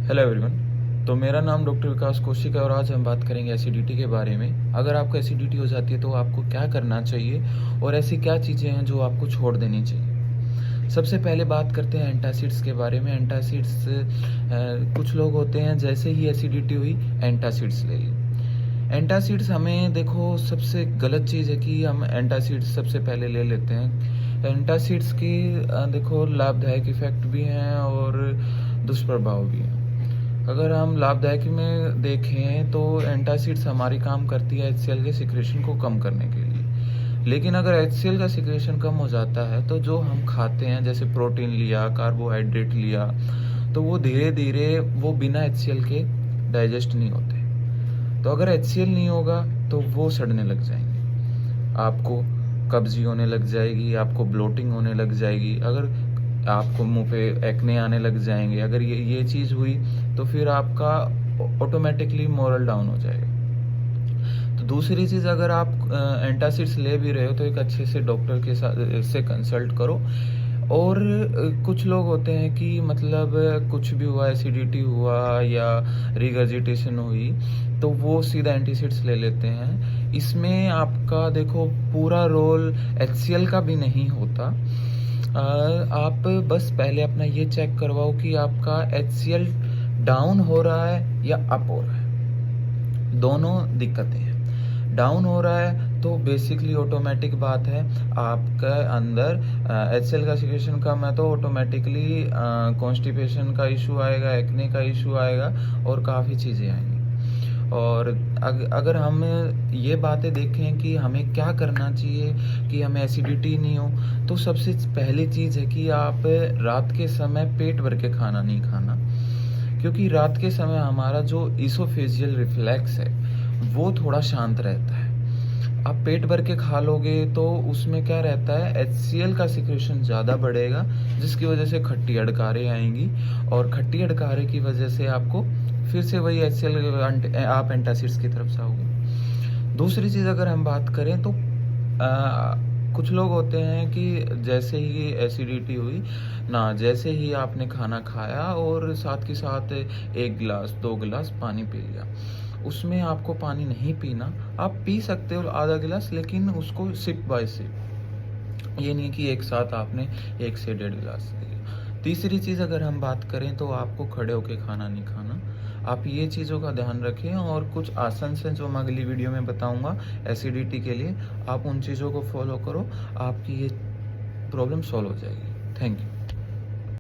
Hello everyone. तो मेरा नाम डॉक्टर विकास कौशिक है और आज हम बात करेंगे एसिडिटी के बारे में। अगर आपको एसिडिटी हो जाती है तो आपको क्या करना चाहिए और ऐसी क्या चीज़ें हैं जो आपको छोड़ देनी चाहिए। सबसे पहले बात करते हैं एंटासिड्स के बारे में। एंटासिड्स कुछ लोग होते हैं जैसे ही एसिडिटी हुई एंटासिड्स ले ली। एंटासिड्स हमें देखो सबसे गलत चीज़ है कि हम एंटासिड्स सबसे पहले ले लेते हैं। एंटासिड्स की देखो लाभदायक इफ़ेक्ट भी हैं और दुष्प्रभाव भी हैं। अगर हम लाभदायक में देखें तो एंटासिड्स हमारी काम करती है HCl के सिक्रेशन को कम करने के लिए। लेकिन अगर HCl का सिक्रेशन कम हो जाता है तो जो हम खाते हैं जैसे प्रोटीन लिया, कार्बोहाइड्रेट लिया, तो वो धीरे धीरे वो बिना HCl के डाइजेस्ट नहीं होते। तो अगर HCl नहीं होगा तो वो सड़ने लग जाएंगे, आपको कब्जी होने लग जाएगी, आपको ब्लोटिंग होने लग जाएगी, अगर आपको मुंह पे एक्ने आने लग जाएंगे। अगर ये चीज़ हुई तो फिर आपका ऑटोमेटिकली मोरल डाउन हो जाएगा। तो दूसरी चीज़, अगर आप एंटासिड्स ले भी रहे हो तो एक अच्छे से डॉक्टर के साथ से कंसल्ट करो। और कुछ लोग होते हैं कि मतलब कुछ भी हुआ, एसिडिटी हुआ या रिगर्जिटेशन हुई, तो वो सीधा एंटासिड्स ले लेते हैं। इसमें आपका देखो पूरा रोल HCl का भी नहीं होता। आप बस पहले अपना ये चेक करवाओ कि आपका HCl डाउन हो रहा है या अप हो रहा है। दोनों दिक्कतें हैं। डाउन हो रहा है तो बेसिकली ऑटोमेटिक बात है, आपके अंदर HCl का सिक्रेशन कम है तो ऑटोमेटिकली कॉन्स्टिपेशन का इशू आएगा, एक्ने का इशू आएगा और काफ़ी चीज़ें आएंगी। और अगर हम ये बातें देखें कि हमें क्या करना चाहिए कि हमें एसिडिटी नहीं हो, तो सबसे पहली चीज़ है कि आप रात के समय पेट भर के खाना नहीं खाना। क्योंकि रात के समय हमारा जो इसोफेजियल रिफ्लेक्स है वो थोड़ा शांत रहता है। आप पेट भर के खा लोगे तो उसमें क्या रहता है, HCl का सिक्रेशन ज़्यादा बढ़ेगा, जिसकी वजह से खट्टी अडकारें आएंगी और खट्टी अडकारे की वजह से आपको फिर से वही HCl आप एंटासिड्स की तरफ जाओगे। दूसरी चीज़ अगर हम बात करें तो कुछ लोग होते हैं कि जैसे ही एसिडिटी हुई ना, जैसे ही आपने खाना खाया और साथ के साथ 1 गिलास 2 गिलास पानी पी लिया। उसमें आपको पानी नहीं पीना, आप पी सकते हो आधा गिलास, लेकिन उसको सिप बाय सिप, ये नहीं कि एक साथ आपने 1 से 1.5 गिलास लिया। तीसरी चीज़ अगर हम बात करें तो आपको खड़े होके खाना नहीं खाना। आप ये चीज़ों का ध्यान रखें और कुछ आसन हैं जो मैं अगली वीडियो में बताऊंगा एसिडिटी के लिए, आप उन चीज़ों को फॉलो करो, आपकी ये प्रॉब्लम सॉल्व हो जाएगी। Thank you.